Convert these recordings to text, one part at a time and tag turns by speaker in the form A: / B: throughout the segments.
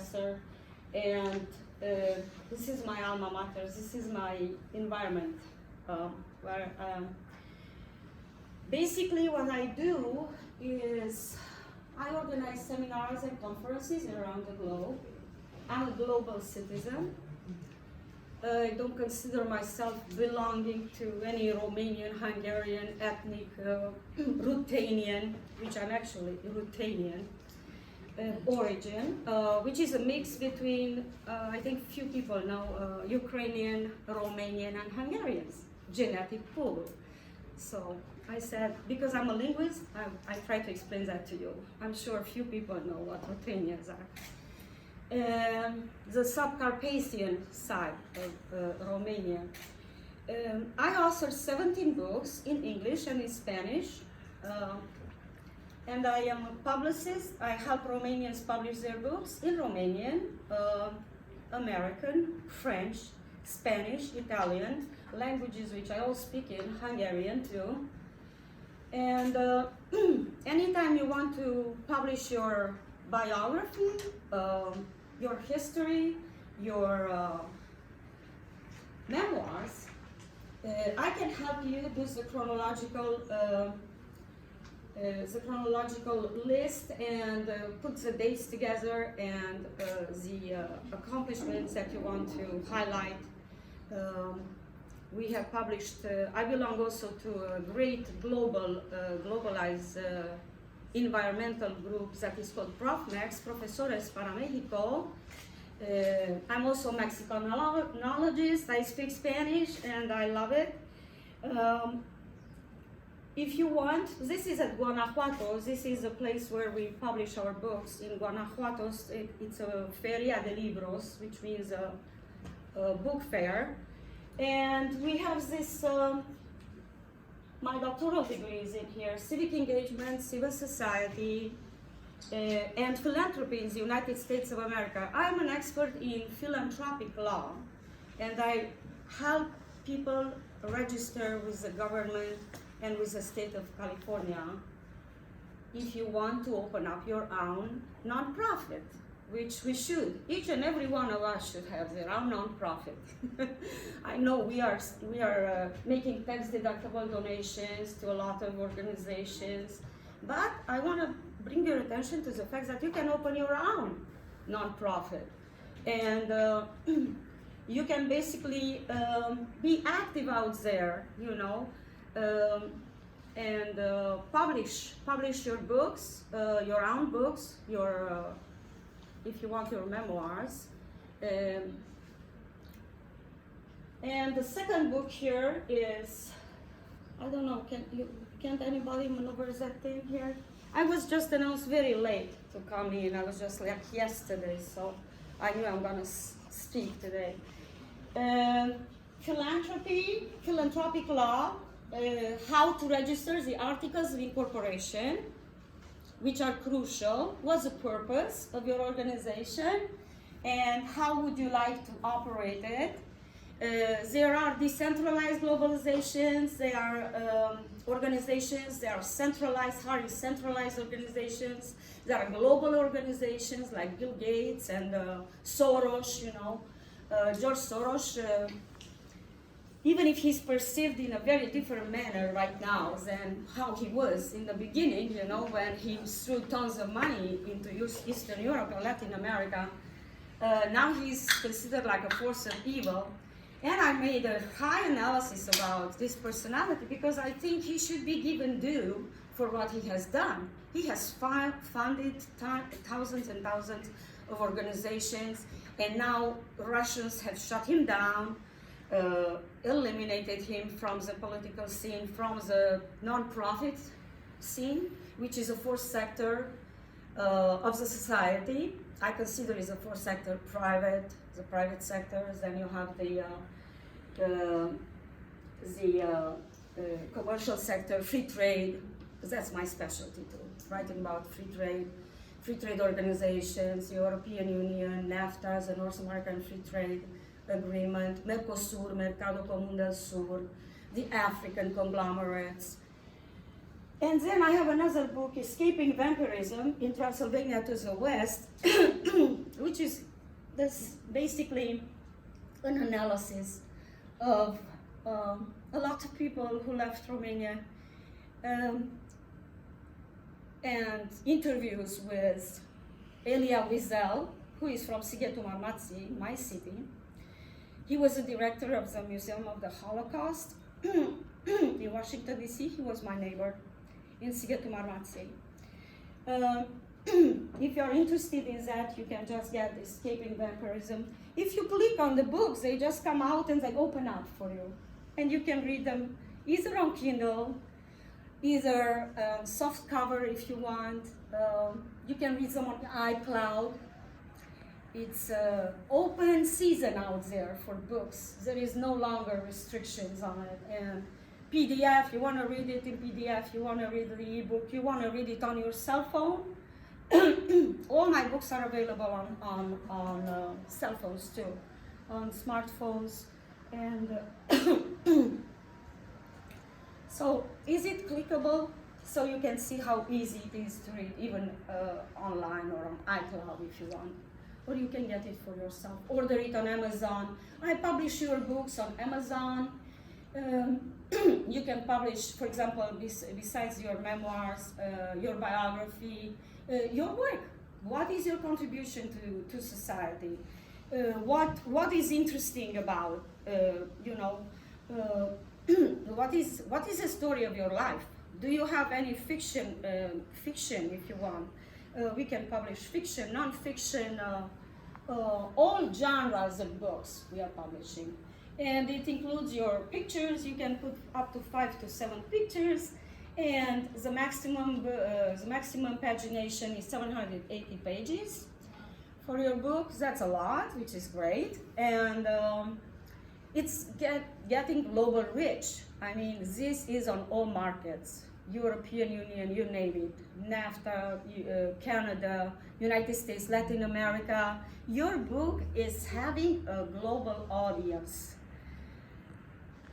A: professor, and this is my alma mater. This is my environment where basically what I do is I organize seminars and conferences around the globe. I'm a global citizen. I don't consider myself belonging to any Romanian, Hungarian, ethnic, Ruthenian, which I'm actually Ruthenian origin, which is a mix between, I think few people know, Ukrainian, Romanian, and Hungarians, genetic pool. So I said, because I'm a linguist, I try to explain that to you. I'm sure few people know what Ruthenians are. The Subcarpathian side of Romania. I authored 17 books in English and in Spanish, and I am a publicist. I help Romanians publish their books in Romanian, American, French, Spanish, Italian, languages which I also speak in, Hungarian too. And anytime you want to publish your biography, your history, your memoirs, I can help you do the chronological list and put the dates together and the accomplishments that you want to highlight. We have published, I belong also to a great globalized environmental group that is called ProfMex, Profesores para Mexico. I'm also a Mexicanologist. I speak Spanish and I love it. If you want, this is at Guanajuato. This is a place where we publish our books in Guanajuato. It's a Feria de Libros, which means a book fair. And we have this, my doctoral degree is in here, civic engagement, civil society, and philanthropy in the United States of America. I'm an expert in philanthropic law, and I help people register with the government and with the state of California if you want to open up your own nonprofit, which we should. Each and every one of us should have their own nonprofit. I know we are making tax-deductible donations to a lot of organizations, but I want to bring your attention to the fact that you can open your own nonprofit, and you can basically be active out there, you know, and publish your books, your own books, your if you want your memoirs. And the second book here is, I don't know, can't anybody maneuver that thing here? I was just announced very late to come in. I was just like yesterday, so I knew I'm gonna speak today. Philanthropic law, how to register the articles of incorporation, which are crucial. What's the purpose of your organization and how would you like to operate it? There are decentralized globalizations, there are organizations, there are centralized, highly centralized organizations, there are global organizations like Bill Gates and Soros, you know. George Soros, even if he's perceived in a very different manner right now than how he was in the beginning, you know, when he threw tons of money into Eastern Europe and Latin America, now he's considered like a force of evil. And I made a high analysis about this personality because I think he should be given due for what he has done. He has funded thousands and thousands of organizations, and now Russians have shut him down, eliminated him from the political scene, from the non-profit scene, which is a fourth sector of the society. I consider it a fourth sector private, the private sectors. Then you have the commercial sector, free trade. That's my specialty too, writing about free trade organizations, European Union, NAFTA, the North American Free Trade Agreement, Mercosur, Mercado Común del Sur, the African conglomerates. And then I have another book, Escaping Vampirism in Transylvania to the West, which is there's basically an analysis of a lot of people who left Romania, and interviews with Elia Wiesel, who is from Sighetul Marmației, my city. He was the director of the Museum of the Holocaust in Washington, D.C. He was my neighbor in Sighetul Marmației. If you're interested in that, you can just get Escaping Vampirism. If you click on the books, they just come out and they open up for you. And you can read them either on Kindle, either soft cover if you want. You can read them on iCloud. It's open season out there for books. There is no longer restrictions on it. And PDF, you want to read it in PDF, you want to read the ebook, you want to read it on your cell phone. All my books are available on cell phones too, on smartphones. And so is it clickable? So you can see how easy it is to read, even online or on iCloud if you want. Or you can get it for yourself. Order it on Amazon. I publish your books on Amazon. You can publish, for example, besides your memoirs, your biography, your work. What is your contribution to society? What is interesting about, what is the story of your life? Do you have any fiction if you want? We can publish fiction, non-fiction, all genres of books we are publishing. And it includes your pictures. You can put up to 5 to 7 pictures. And the maximum pagination is 780 pages for your book. That's a lot, which is great. And it's getting global reach. I mean, this is on all markets. European Union, you name it, NAFTA, Canada, United States, Latin America. Your book is having a global audience.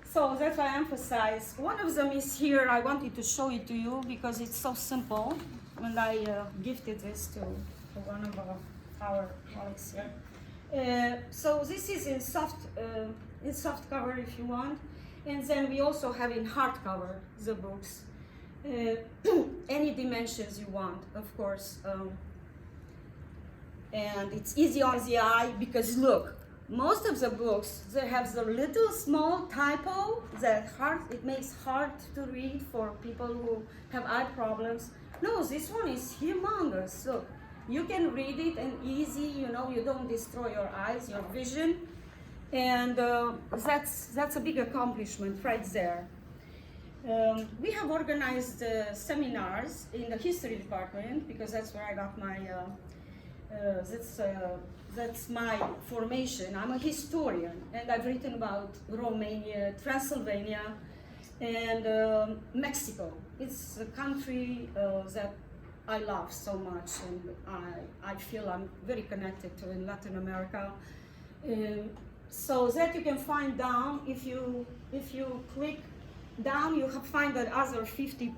A: So that's why I emphasize. One of them is here. I wanted to show it to you because it's so simple. And I gifted this to one of our colleagues here. So this is in soft cover if you want. And then we also have in hardcover the books. Any dimensions you want, of course. And it's easy on the eye because look, most of the books, they have the little small typo that it makes hard to read for people who have eye problems. No, this one is humongous. Look, you can read it and easy, you don't destroy your eyes, your vision. And that's a big accomplishment right there. We have organized seminars in the history department because that's where I got my, that's my formation. I'm a historian and I've written about Romania, Transylvania, and Mexico. It's a country that I love so much and I feel I'm very connected to in Latin America. So that you can find down, if you click down, you find that other 50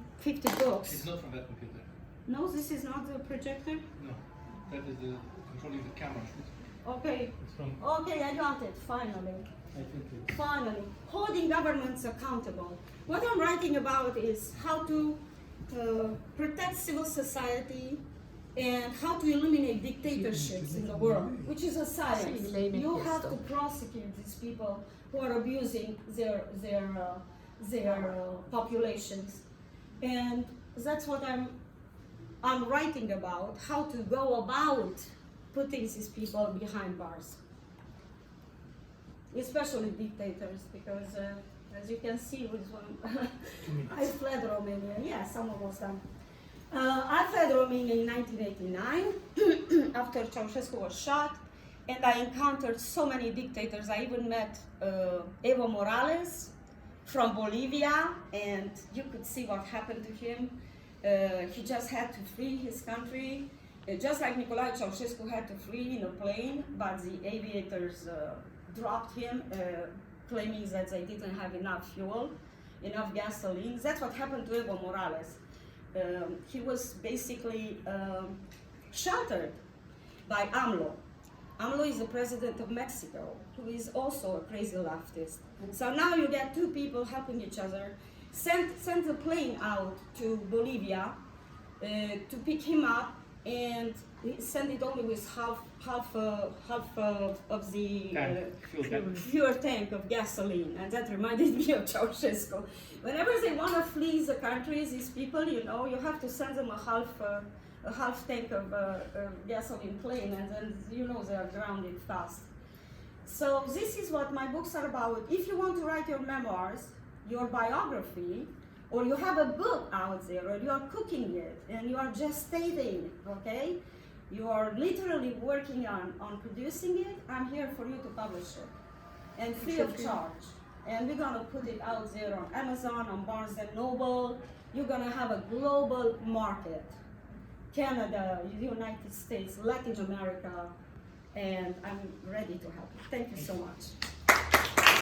A: books.
B: It's not from that computer.
A: No, this is not the projector?
B: No, that is the controlling the camera.
A: Okay.
B: It's from...
A: Okay, I got it, finally.
B: I think it's...
A: Finally, holding governments accountable. What I'm writing about is how to protect civil society and how to eliminate dictatorships in the world, which is a science. You have to prosecute these people who are abusing their populations, and that's what I'm writing about, how to go about putting these people behind bars, especially dictators, because as you can see with one, I fled Romania. Yes, I'm almost done. I fled Romania in 1989 after Ceausescu was shot, and I encountered so many dictators. I even met Evo Morales from Bolivia, and you could see what happened to him. He just had to flee his country, just like Nicolae Ceausescu had to flee in a plane, but the aviators dropped him, claiming that they didn't have enough fuel, enough gasoline. That's what happened to Evo Morales. He was basically sheltered by AMLO. AMLO is the president of Mexico, who is also a crazy leftist. So now you get two people helping each other. Send the plane out to Bolivia to pick him up, and send it only with half of the fuel tank of gasoline, and that reminded me of Ceausescu. Whenever they want to flee the country, these people, you know, you have to send them a half tank of gasoline plane, and then you know they are grounded fast. So this is what my books are about. If you want to write your memoirs, your biography, or you have a book out there, or you are cooking it, and you are gestating it, okay? You are literally working on producing it, I'm here for you to publish it. And free of charge. And we're gonna put it out there on Amazon, on Barnes & Noble. You're gonna have a global market. Canada, the United States, Latin America, and I'm ready to help you. Thank you so much.